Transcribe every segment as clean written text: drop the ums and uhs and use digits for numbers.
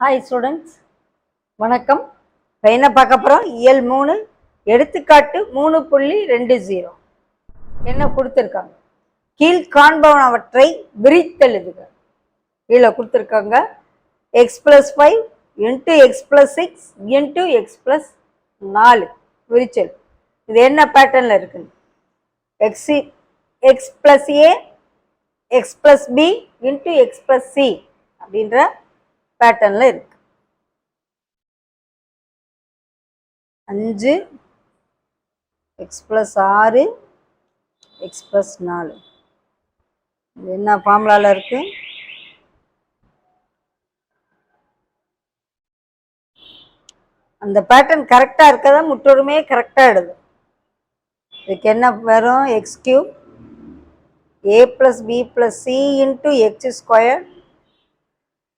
Hi students, வணக்கம். இப்போ என்ன பார்க்க போகிறோம்? இயல் 3 எடுத்துக்காட்டு 3.20 என்ன கொடுத்துருக்காங்க? கீழ்காண்பனவற்றை விரித்தெழுதுக. கீழே கொடுத்துருக்காங்க x+5 into x+6 into x+4 விரிச்சல். இது என்ன பேட்டர்னில் இருக்குன்னு x+a x+b இன்ட்டு x+c அப்படின்ற பேட்டர்ன்ல இருக்கு. 5 x+6 x+4 இது என்ன ஃபார்முலால இருக்கு? அந்த பேட்டர்ன் கரெக்டாக இருக்கதா முற்றொருமையே கரெக்டாக எழுது. இதுக்கு என்ன வரும்? x³ a + b + c into x²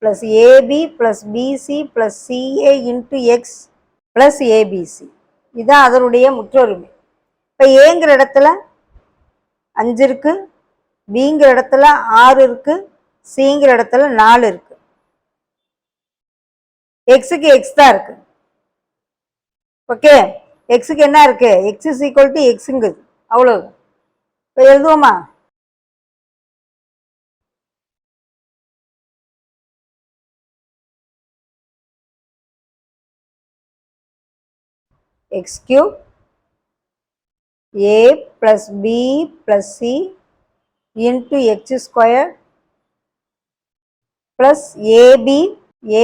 + ab + bc + ca into x + abc. இதுதான் அதனுடைய முற்றொருமை. இப்போ ஏங்கிற இடத்துல 5 இருக்கு, பிங்கிற இடத்துல 6 இருக்கு, சிங்கிற இடத்துல 4 இருக்கு. எக்ஸுக்கு எக்ஸ் தான் இருக்கு. ஓகே, எக்ஸுக்கு என்ன இருக்கு? எக்ஸ் இஸ் ஈக்குவல் டு எக்ஸுங்குது, அவ்வளவு. இப்போ எழுதுவோமா? x³ a + b + c into x² plus ab,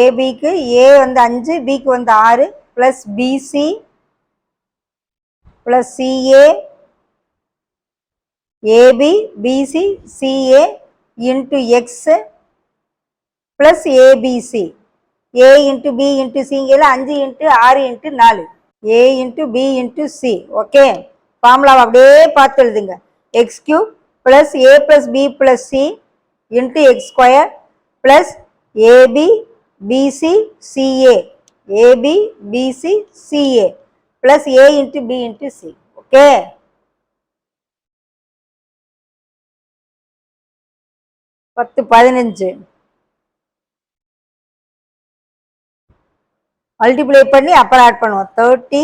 abக்கு a வந்து 5, bக்கு வந்து 6 plus bc plus ca ab bc ca into x plus abc a into b into single 5 into 6 into 4 a into b into C. Okay, ஃபார்முலாவை அப்படியே பார்த்து எழுதுங்க. x³ plus a plus b plus C into x² plus ab bc ca ab bc ca plus a into b into C. Okay, பத்து 15 multiply பண்ணி அப்புறம் add பண்ணுவோம். 30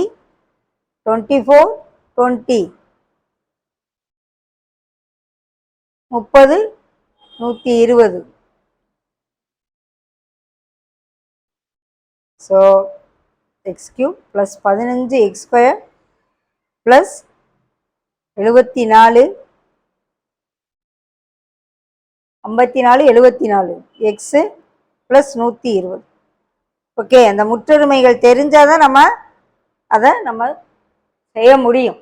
24 20 30 120. So x³ plus 15 x² plus 74 54 74 x plus 120. Okay, அந்த முற்றொருமைகள் தெரிஞ்சாதான் நம்ம அதை செய்ய முடியும்.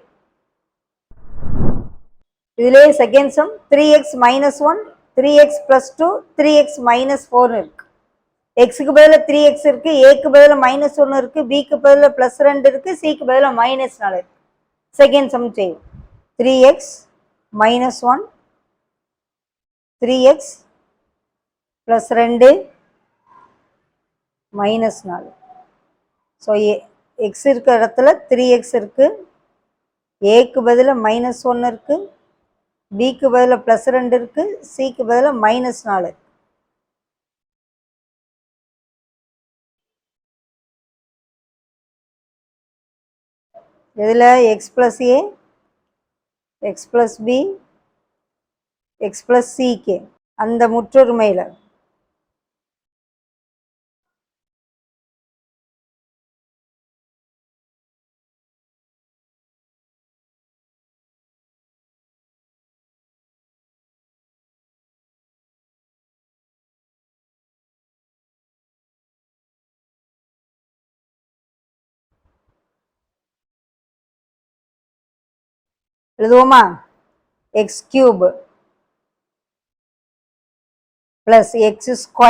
இதுலேயே second sum 3x - 1 3x + 2 3x - 4 இருக்கு. எக்ஸுக்கு பதில் 3x இருக்கு, ஏக்கு பதில் -1 இருக்கு, பிக்கு பதில் +2 இருக்கு, சிக்கு பதில் -4 இருக்கு. செகண்ட் சம் செய்யும். 3x - 1 3x + 2 -4. ஸோ எக்ஸ் இருக்கிற இடத்துல 3x இருக்கு, ஏக்கு பதில் -1 இருக்கு, பிக்கு பதில் +2 இருக்கு, சிக்கு பதில் -4 இருக்கு. இதில் x + a x + b x + ck அந்த முற்றொருமையில் எழுதுவோமா? x³ plus x²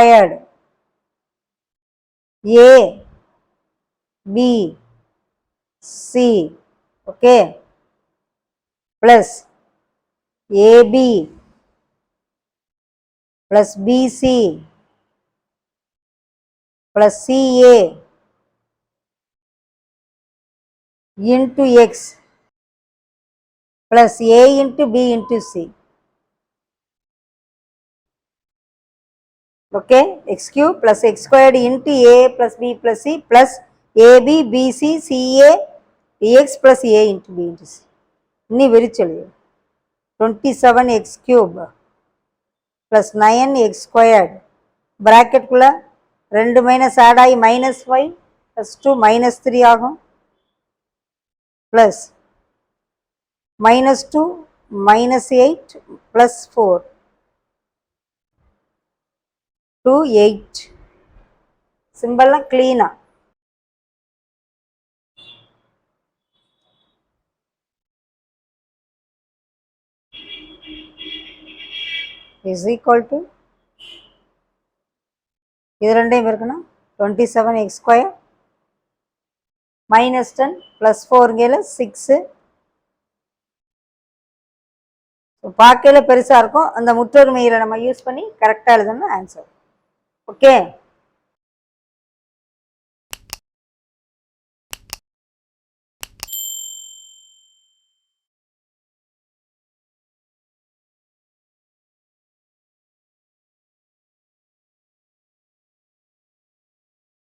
a b c okay plus ab plus bc plus ca into x plus a into b into c. Okay X cube plus X squared into A plus B plus C plus AB BC CA DX plus A into B into C. இன்னி விரிச்சொல்லு 27x cube plus 9x squared ப்ராக்கெட்குள்ளே 2 minus add ஆகி -5 plus 2 -3 ஆகும் plus -2 -8 plus 4 to 8. சிம்பிள்லாம் க்ளீனாக is equal to இது ரெண்டையும் இருக்கணும் 27x square -10 plus 4 6. பார்க்கையில் பெருசாக இருக்கும், அந்த முற்றொருமையில் நம்ம யூஸ் பண்ணி கரெக்டாக எழுதணும் ஆன்சர். ஓகே.